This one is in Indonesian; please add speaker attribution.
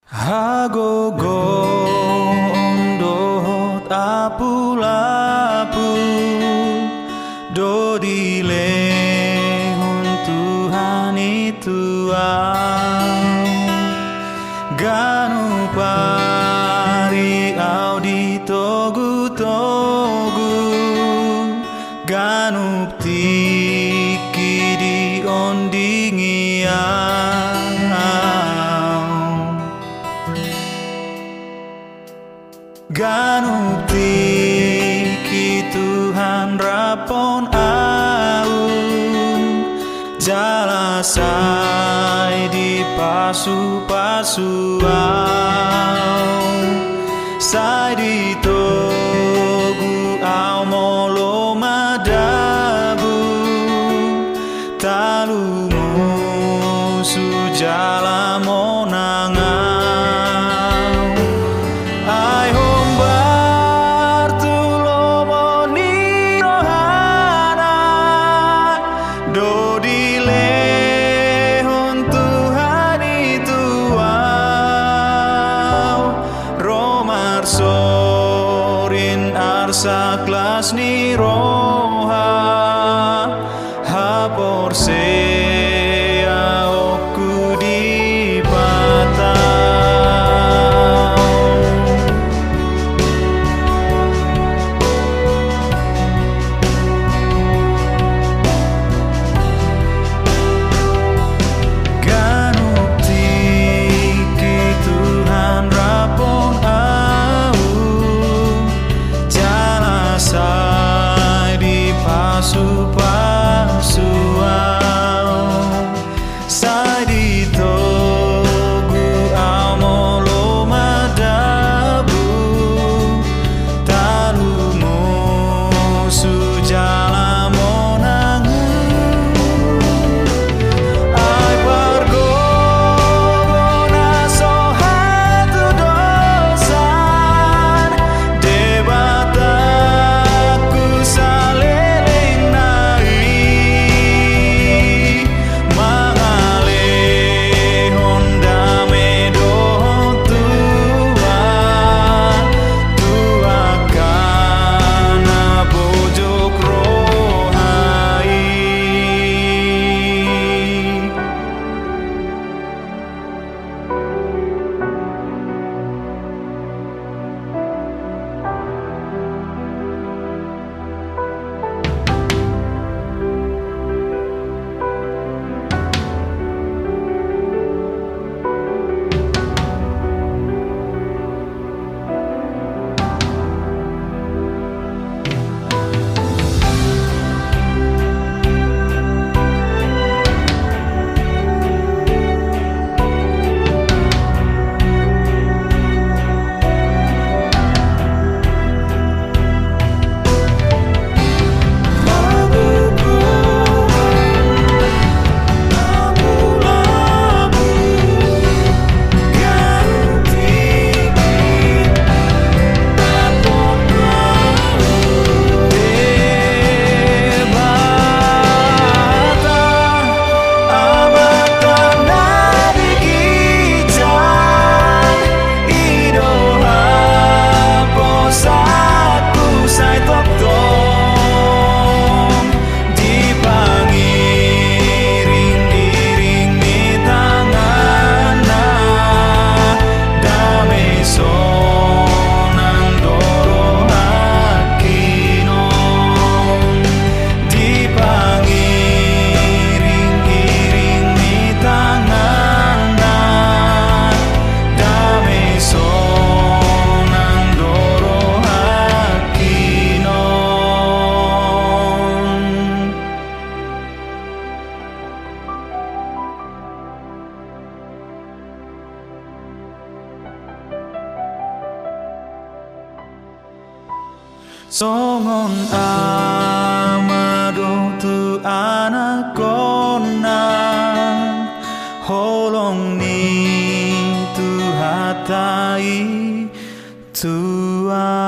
Speaker 1: Hagogo ondot apulapu dodile Tuhan itu ganu pari au di togu ganu tiki di ondingi ganu tiki Tuhan rapon au jalasai di pasu-pasu sai di togu au molo madabu talumu sujala monangau ai hombar tulomo ni rohana dodile sorin arsa kelas ni roha hapor sea oku di patau ganuk tiki Tuhan rapon sai di pasu-pasu sai di togu au molo madabu talumu sujala monangu ai pargo bona sohatu dosan debata songon amado tu anakona holong ni tu hatai tua